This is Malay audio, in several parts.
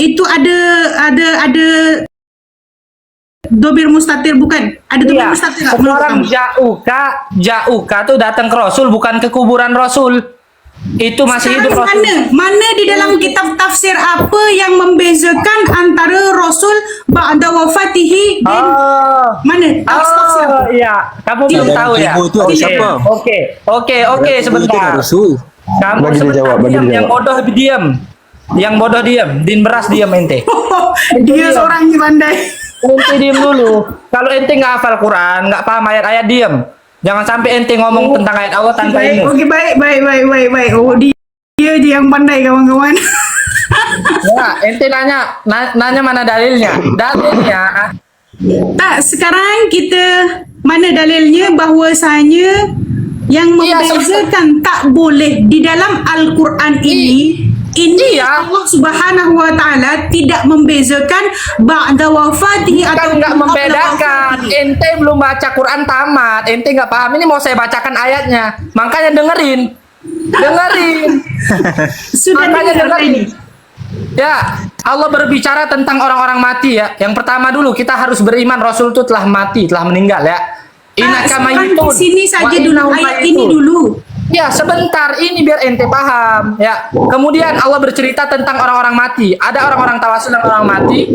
itu ada domir mustatir bukan? Ada domir Iya, mustatir nggak? sekarang ja'uka tuh datang ke Rasul, bukan ke kuburan Rasul. Itu masih hidup Sekarang Rasul. mana di dalam kitab tafsir apa yang membezakan antara Rasul ba'da wafatihi dan mana? Tafsir apa? Iya, kamu belum tahu ya. Kubur itu ada siapa? Oke, sebentar. Rasul. Kamu Bagi dia sebentar jawab, bagi diam, dia yang jawab. bodoh diam. Yang bodoh diam, din beras diam ente. Dia seorang yang pandai. Ente diam dulu. Kalau ente nggak hafal Quran, nggak paham ayat-ayat, diam. Jangan sampai ente ngomong tentang ayat Allah tanpa ilmu. Oke, baik. Oh, dia yang pandai kawan-kawan. Ya, ente nanya mana dalilnya? Dalilnya Tak, sekarang kita mana dalilnya bahwasanya yang Iya, membezakan tak boleh di dalam Al-Quran ini Iya. Allah Subhanahu wa taala tidak membezakan ba'da wafatihi kan atau nggak qabla membedakan. wafatihi. Ente belum baca Quran tamat, ente nggak paham. Ini mau saya bacakan ayatnya, makanya dengerin. Sudah Makanya dengar dengerin. ini. Ya, Allah berbicara tentang orang-orang mati ya. Yang pertama dulu kita harus beriman Rasul itu telah mati, telah meninggal ya. Innaka Sekarang mayitun di sini saja wa dulu innahum ayat mayitun. ini dulu. Ya, sebentar ini biar ente paham ya. Kemudian Allah bercerita tentang orang-orang mati. Ada orang-orang tawasul dan orang mati.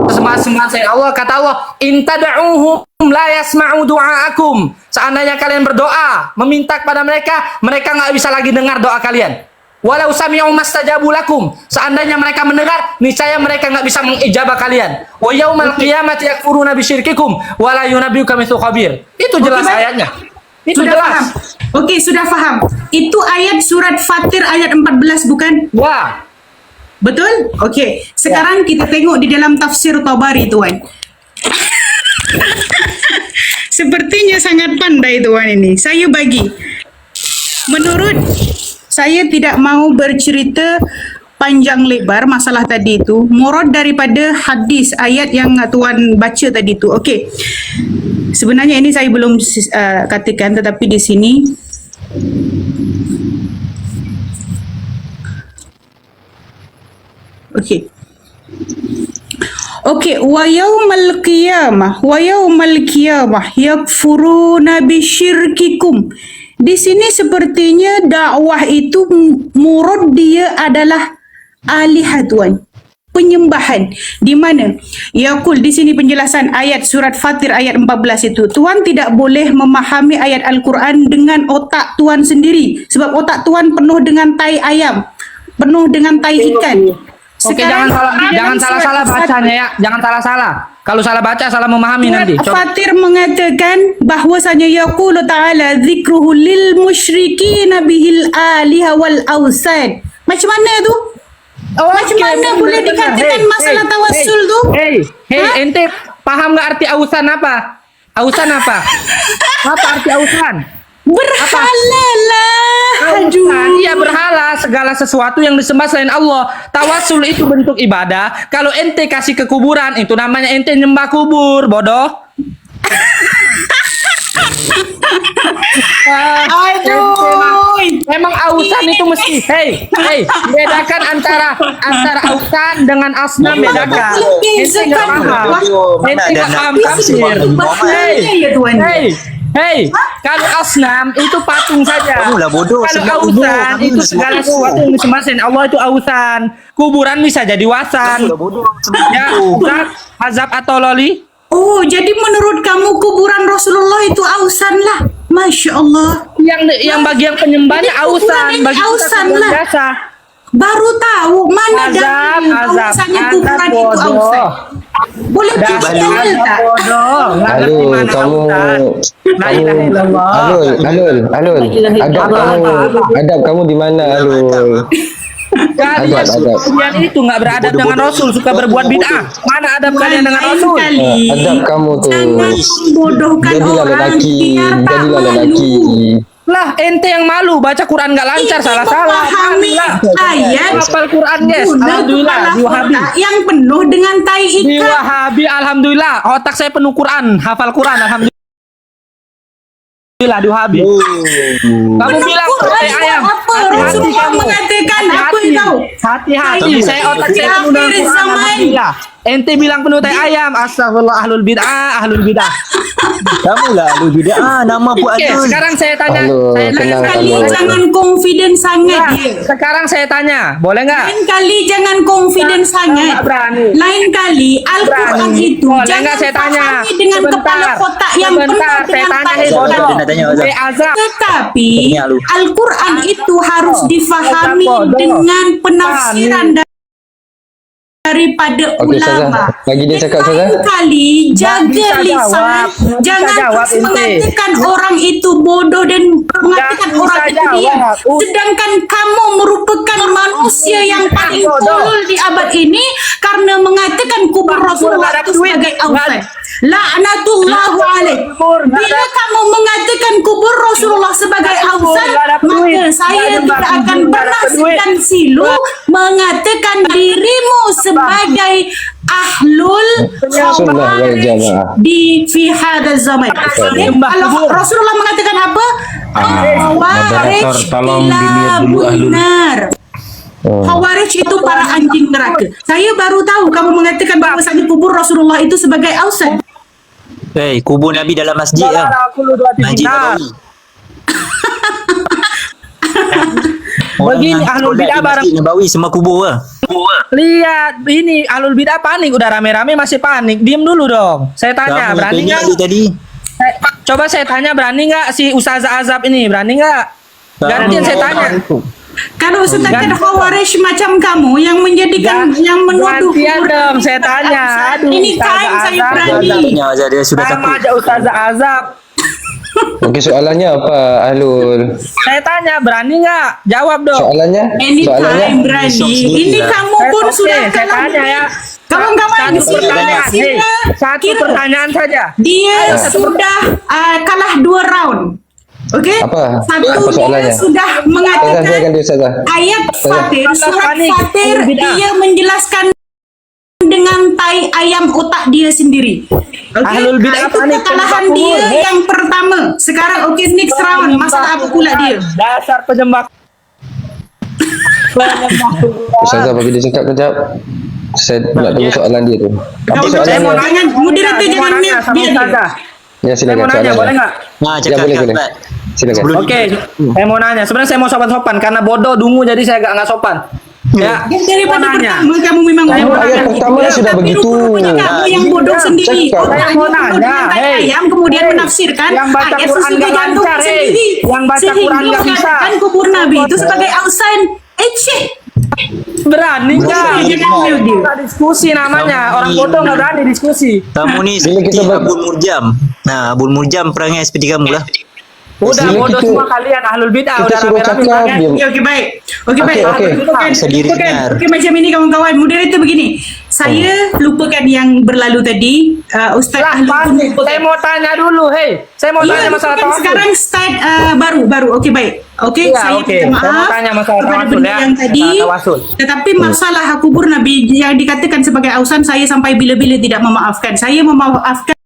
Semua saya Allah kata Allah, "In tad'uhum la yasma'u du'aakum." Seandainya kalian berdoa, meminta kepada mereka, mereka nggak bisa lagi dengar doa kalian. Walau sami'u mastajabu lakum. Seandainya mereka mendengar, niscaya mereka nggak bisa mengijabah kalian. Wa yaumal qiyamati yakfuruna bisyirkikum wa la yunabbiuka mithlu khabir. Itu jelas baik. ayatnya. Itu Sudah jelas. paham. Oke, sudah paham. Itu ayat surat Fatir ayat 14 bukan? Ya. Betul? Oke. Sekarang kita tengok di dalam tafsir Tabari, tuan. Sepertinya sangat pandai tuan ini. Saya bagi. Menurut saya tidak mau bercerita panjang lebar masalah tadi itu. Murad daripada hadis ayat yang tuan baca tadi itu. Okey. Sebenarnya ini saya belum katakan, tetapi di sini Okey, wa yaumal qiyamah yakfuruna bisyirkikum. Di sini sepertinya dakwah itu murad dia adalah alihatuan, penyembahan. Di mana? Yaqul di sini penjelasan ayat surat Fatir ayat 14 itu. Tuan tidak boleh memahami ayat Al-Quran dengan otak tuan sendiri, sebab otak tuan penuh dengan tai ayam, penuh dengan tai ikan. Oke, Sekarang jangan salah bacanya ya. Jangan salah. Kalau salah baca salah memahami nanti. Coba. Fatir mengatakan bahwasanya yaqulu ta'ala dzikruhu lil musyrikin bihil aliha wal awsan. Macam mana tu? Macam mana boleh dikatakan masalah tawassul tu? Ente paham nggak arti ausan apa? Ausan apa? Apa arti ausan? Berhala lah. Aduh. Iya, berhala, segala sesuatu yang disembah selain Allah. Tawasul itu bentuk ibadah. Kalau ente kasih ke kuburan, itu namanya ente nyembah kubur, bodoh. Aduh. Memang ausan itu mesti, bedakan antara ausan dengan asnam, bedakan. Ente nggak paham, ente nggak paham tafsir. Kalau asnam itu patung saja. Kamu lah bodoh. Kalau ausan itu segala sesuatu yang disembah selain Allah itu ausan. Kuburan bisa jadi wasan. Ya, Ustaz, Hazab atau Loli? Oh, jadi menurut kamu kuburan Rasulullah itu ausan lah. Masya Allah. Yang bagi yang penyembahnya Jadi kuburan ausan, ini bagi kita ausan kuburan lah. biasa. Baru tahu mana Azab, bahwasanya Anda kuburan itu bodoh. ausan. Boleh Dah, kasih balik. dalil tak? Bodoh, nggak ngerti Alul, mana ausan. La ilaha illallah. Alul, adab kamu di mana, Alul? Kalian itu nggak beradab dengan Rasul, suka berbuat bid'ah. Mana adab kalian dengan Lain Rasul? kali. Adab kamu tuh. Jangan membodohkan Jadilah orang. lelaki, Biar tak jadilah malu. lelaki. Lah, ente yang malu baca Quran nggak lancar, Ini salah-salah. memahami Lah. ayat Hafal Quran, guys. guna Alhamdulillah, kepala di Wahabi. otak yang penuh dengan tai Di ikan. Wahabi, alhamdulillah. Otak saya penuh Quran, hafal Quran, alhamdulillah. Habib. Kamu bilang Quran penutai ayam. apa? Hati-hati Rasulullah kamu. mengatakan apa Hati-hati. tahu? Hati-hati. Saya otak Di saya penuh dengan akhir Quran. zaman. Alhamdulillah. Ente bilang penutai ayam. Astagfirullah, ahlul bid'ah, ahlul bid'ah. Kamu lah lu bid'ah, nama pun Oke, Alul. sekarang saya tanya. Alul, Saya Lain tenang, kali Alul. jangan confident sangat Nah, dia. sekarang saya tanya, boleh nggak? Lain kali jangan confident sangat. nggak berani. Lain kali Al-Quran Berani. itu Boleh jangan nggak saya tanya? pahami dengan kepala kotak yang penuh Sebentar, saya dengan tanya, hei payah. bodoh. Tanya, Hei azab. Tetapi Tanya lu. Al-Quran itu harus difahami bodoh. dengan penafsiran daripada Okey, ulama. Ustazah. Bagi dia cakap, Lain Ustazah. kali Nggak jaga bisa lisan, jawab. Nggak jangan bisa jawab, terus ente. mengatakan orang itu bodoh dan mengatakan Nggak orang bisa itu diam. jawab. Sedangkan kamu merupakan manusia yang paling bodoh. tolol di abad ini karena mengatakan kubur Rasulullah nggak ada itu duit. sebagai Nggak awsan. La'natullahu alaih. Kubur, nggak Bila ada- kamu mengatakan kubur Rasulullah sebagai Kubur, awsan, nggak ada duit. maka saya Nggak ada tidak akan kubur, nggak pernah ada duit. segan silu mengatakan dirimu sebagai ahlul Sunnah wal jamaah. di fi hadzal zaman. Sembah Kalau kubur. Rasulullah mengatakan apa? moderator, tolong dilihat dulu ahlul. Benar. Oh. Khawarij itu para anjing neraka. Saya baru tahu kamu mengatakan bahwasanya kubur Rasulullah itu sebagai ausan. Hei, kubur Nabi dalam masjid lah. Masjid Nabawi. Begini, Orang ahlul solat bid'ah di barang- Masjid Nabawi semua kubur lah. Lihat, ini ahlul bid'ah panik, udah rame-rame masih panik. Diem dulu dong. Saya tanya, Kamu berani tanya nggak? dia tadi. Coba saya tanya, berani nggak si Ustazah Azab ini? Berani nggak? Gantian saya tanya. Kalau sedangkan Khawarij macam kamu yang menjadikan yang menuduh Gantian kubur dong, Nabi saya sebagai tanya. ausan. Aduh, Ini Ustazah time saya Azab. berani. Tanya aja dia sudah Sama takut. aja Ustazah Azab. Okey, soalannya apa, Ahlul? Saya tanya, berani nggak? Jawab dong. Soalannya? Anytime berani. Besok sendiri Ini lah. kamu pun Oke, sudah saya kalah tanya ya. Kawan-kawan di Satu sini pertanyaan. Hei, hasilnya satu kira pertanyaan saja. dia sudah kalah 2 round. Okey? Apa? Satu Apa dia soalannya? sudah Ustazah, mengatakan silakan dia, Ustazah. ayat Fatir, surat panik. Fatir Bid'ah. dia menjelaskan dengan tai ayam otak dia sendiri. Okay? Ahlul bid'ah Itu panik, kekalahan penyembah dia kubur. yang pertama. Sekarang okey next round. Masalah apa pula dia? Dasar penyembah. Penyembah kuburan. Ustazah, bagi dia cakap kejap. Saya nak tunggu soalan dia tu. Apa Kau saya mau soalannya? tanya, moderator Saya mau jangan nanya mute sama biar dia. Ustazah. Ya, Saya mau silakan nanya, boleh soalannya. nggak? Nah, Ya, cakap, boleh, cakap. boleh. Silakan. Sebelum- Oke, saya mau nanya. Sebenarnya saya mau sopan-sopan karena bodoh dungu jadi saya nggak sopan. Ya, Yang daripada mau nanya. pertama kamu memang Saya mau bodoh. ayat pertama sudah Tapi begitu. rupa-rupanya kamu yang bodoh sendiri. Cakap. Otaknya Saya mau penuh nanya, dengan tai hei. ayam kemudian Hei, menafsirkan yang baca ayat Quran sesudah nggak jantung lancar, hei. sendiri. Yang baca Sehingga Quran nggak bisa. mengatakan kubur Nabi itu sebagai ausan. Cih. Berani nggak? Jangan mute dia. Nggak diskusi namanya. Orang bodoh nggak berani diskusi. Kamu ni Bila seperti kita ber- Abul Murjam. Nah, Abul Murjam perangai seperti kamu lah. Udah Bila bodoh kita- semua kalian ahlul bid'ah. kita Udah suruh rame-rame cakap, perangai. dia- Okey baik. Okey baik. Okey. Bisa diri dengar. Okey macam ini kawan-kawan. Moderator begini. Saya lupakan yang berlalu tadi. Ustaz Lah, Ahlul pun pasti. lupakan. Saya mau tanya dulu, hei. Saya mau Iya, tanya masalah bukan tawasul. sekarang start baru. Okey baik. Okey, Iya, saya okey. minta Saya mau maaf tanya masalah kepada tawasul, benda ya. yang tadi. Masalah tawasul. Tetapi masalah kubur Nabi yang dikatakan sebagai ausan, saya sampai bila-bila tidak memaafkan. Saya memaafkan